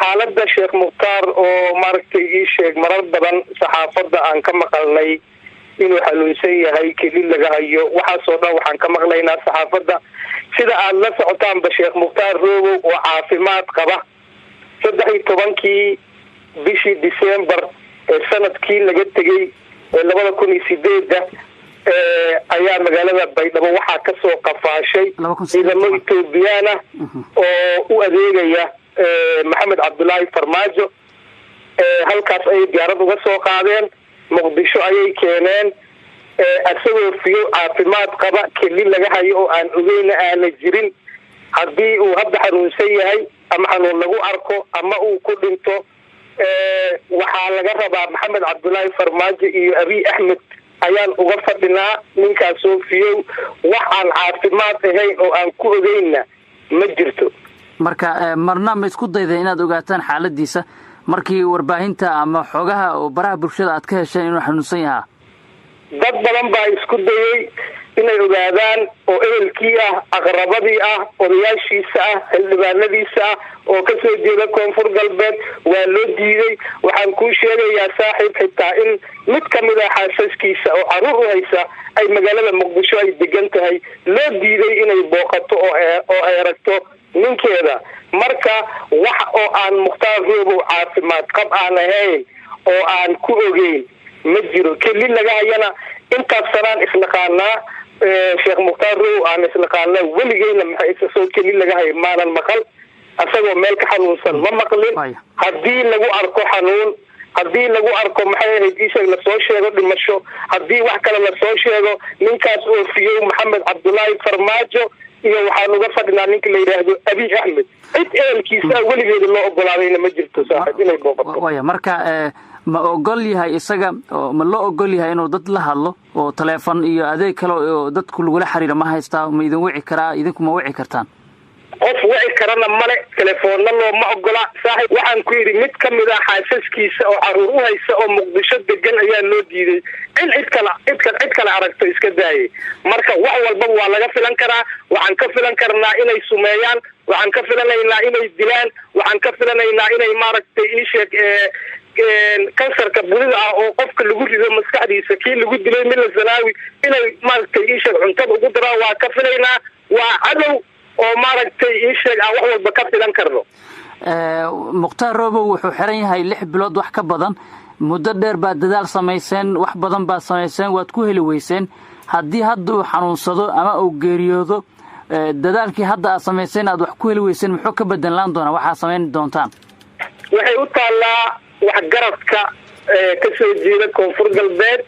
xaaladda sheekh mukhtaar oo maaragtay ii sheeg marar badan saxaafadda aan ka maqalnay inuu xanuunsan yahay keli laga hayo waxaasoo dhan waxaan ka maqlaynaa saxaafadda sida aada la socotaanba sheekh mukhtaar roobow oo caafimaad qaba 13 bishii December ee sanadkii laga tegay 2008 ayaa magaalada Baydhabo waxaa ka soo qafaashay ciidamo Ethiopian ah oo u adeegaya Maxamed Cabdullaahi Farmaajo halkaas ay diyaarad uga soo qaadeen Muqdisho ayay keeneen asagoo fiyo caafimaad qaba keli laga hayo oo aan ogeyn aan jirin haddii uu hadda xanuunsan yahay ama xanuun lagu arko ama uu ku dhinto waxaa laga rabaa Maxamed Cabdullaahi Farmaajo iyo Abiy Ahmed ayaan uga fadhinaa ninkaas oo fiyo waxaan caafimaad ahayn oo aan ku ogeyna ma jirto marka marna ma isku dayday inaad ogaataan xaaladiisa markii warbaahinta ama xogaha oo baraha bulshada aad ka hesheen inuu xanuunsan yahay dad badan baa isku dayay inay ogaadaan oo ehelkii ah aqrabadii ah odayaashiisa ah xildhibaanadiisa ah oo ka soo jeeda koonfur galbeed waa loo diiday waxaan kuu sheegayaa saaxiib xitaa in mid ka mid ah xaasaskiisa oo caruur u haysa ay magaalada Muqdisho ay degan tahay loo diiday inay booqato oo ay aragto ninkeeda marka wax oo aan Mukhtaar Roobow caafimaad qab aan ahayn oo aan ku ogeyn ma jiro keli laga hayana intaas sanaan isnaqaanaa sheekh Mukhtaar Roobow aan isnaqaanaa weligeyna maxay soo keli laga hay maanan maqal asagoo meel ka xanuunsan ma maqlin haddii lagu arko xanuun haddii lagu arko maxay ahayd isag la soo sheego dhimasho haddii wax kale la soo sheego ninkaas oo fiyo Maxamed Cabdullaahi Farmaajo iyo waxaan uga fadhinaa ninka la yiraahdo Abiy Ahmed cid eelkiisa weligeeda loo ogolaadayna ma jirto saaxiib inay booqato marka ma ogol yahay isaga oo ma loo ogol yahay inuu dad la hadlo oo telefoon iyo adeeg kale oo dadku lagu la xiriiro ma haystaa ma idin wici karaa idinku ma wici kartaan qof wici karana male telefoonna looma ogola saaxiib waxaan ku yidhi mid ka mid ah xaasaskiisa oo caruur u haysa oo Muqdisho degan ayaa loo diiday in cid kale aragto iska daayay marka wax walba waa laga filan karaa waxaan ka filan karnaa inay sumeeyaan waxaan ka filanaynaa inay dilaan waxaan ka filanaynaa inay maaragtay ii sheeg kansarka bulida ah oo qofka lagu rido maskaxdiisa kii lagu dilay Mila Zanaawi inay maaragtay ii sheeg cuntada ugu daraan waa ka filaynaa waa cadow oo maaragtay ii sheeg wax walba ka filan karno Mukhtaar Roobow wuxuu xiran yahay 6 bilood wax ka badan muddo dheer baa dadaal sameeyeen wax badan baa sameeyeen waad ku heli weyseen haddii hadda uu xanuunsado ama uu geeriyoodo dadaalkii hadda aad sameeyeen aad wax ku heli weyseen muxuu ka bedelaan doonaa waxa sameyn doontaan waxay u taalaa wax garadka ka soo jeeda koonfur galbeed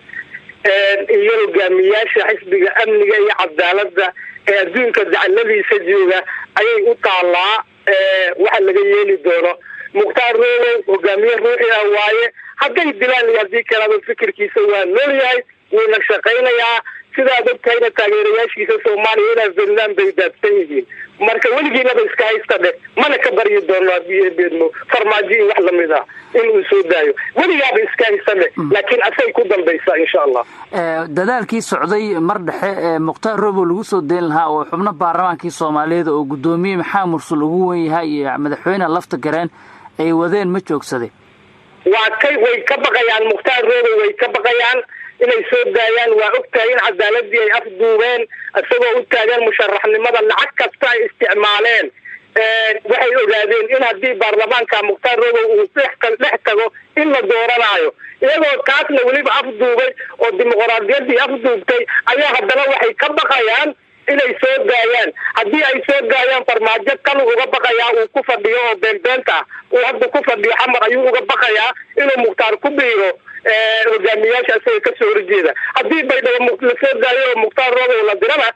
iyo hogaamiyaasha xisbiga amniga iyo cadaaladda ee adduunka dacaladiisa jooga ayay u taalaa waxa laga yeeli doono Mukhtaar Roobow hogaamiye ruuxi ah waaye hadday dilaan iyo haddii kalaba fikirkiisa waa nool yahay wuuna shaqaynayaa sidaa dadkayna taageerayaashiisa Soomaaliya ilaa Finland bay daadsan yihiin marka weligiinaba iska haysta dhe mana ka baryi doono haddii beedmo Farmaajo wax la mid ah inuu soo daayo weligaaba iska haysta dhe laakiin asay ku dambaysa insha Allah dadaalkii socday mar dhexe Mukhtaar Roobow lagu soo deyn lahaa oo xubno baarlamaankii Soomaaliyeed oo gudoomiye Maxamed Mursal ugu weyn yahay iyo madaxweyne lafta gareen ay wadeen ma joogsaday way ka baqayaan Mukhtaar Roobow way ka baqayaan inay soo daayaan waa ogtahay in cadaaladii ay afduubeen asagoo u taagan musharaxnimada lacag kasta ay isticmaaleen waxay ogaadeen in haddii baarlamaanka Mukhtaar Roobow uu dhex tago in la dooranayo iyagoo kaasna weliba afduubay oo dimuqraadiyadii afduubtay ayaa haddana waxay ka baqayaan inay soo daayaan haddii ay soo daayaan Farmaajo kan uga baqayaa uu ku fadhiyo oo beenta uu hadda ku fadhiyo xamar ayuu uga baqayaa inuu Mukhtaar ku biiro hogaamiyaasha asaga ka soo horjeeda haddii Baydhabo la soo daayo oo Mukhtaar Roobow la dirana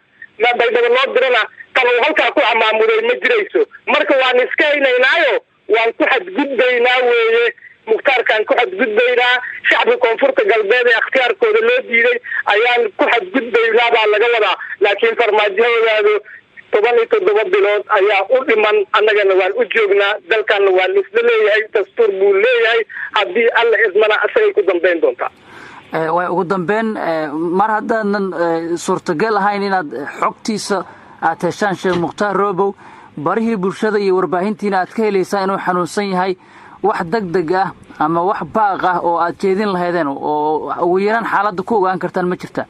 Baydhabo loo dirana kan uu halkaa ku amaamuday ma jirayso marka waan iska haynaynaayo waan ku xadgudbaynaa weeye Mukhtaarkan ku xadgudbaynaa shacabka koonfurta galbeed ee ikhtiyaarkooda loo diiday ayaan ku xadgudbaynaa baa laga wadaa laakiin Farmaajo wadaado 17 bilood ayaa u dhiman annagana waan u joognaa dalkana waan isla leeyahay dastuur buu leeyahay haddii alla idmana asagay ku dambeyn doontaa way ugu dambeyn mar haddaanan suurtagal ahayn inaad xogtiisa aad heshaan sheekh Mukhtaar Roobow barihii bulshada iyo warbaahintiina aad ka helaysaa inuu xanuunsan yahay wax degdeg ah ama wax baaq ah oo aad jeedin lahaydeen oo ugu yaraan xaaladda ku ogaan kartaan ma jirta?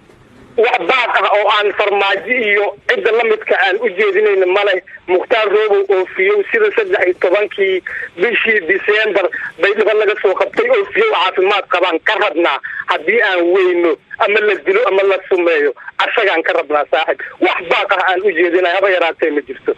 wax baaq ah oo aan farmaajo iyo cidda la midka aan u jeedinayna male. Mukhtaar Roobow oofiyow sida 13 bishii December Baydhabo laga soo qabtay oofiyow caafimaad qabaan ka rabnaa. haddii aan weyno ama la dilo ama la sumeeyo asagaan ka rabnaa saaxib. wax baaq ah aan u jeedinay haba yaraatee ma jirto.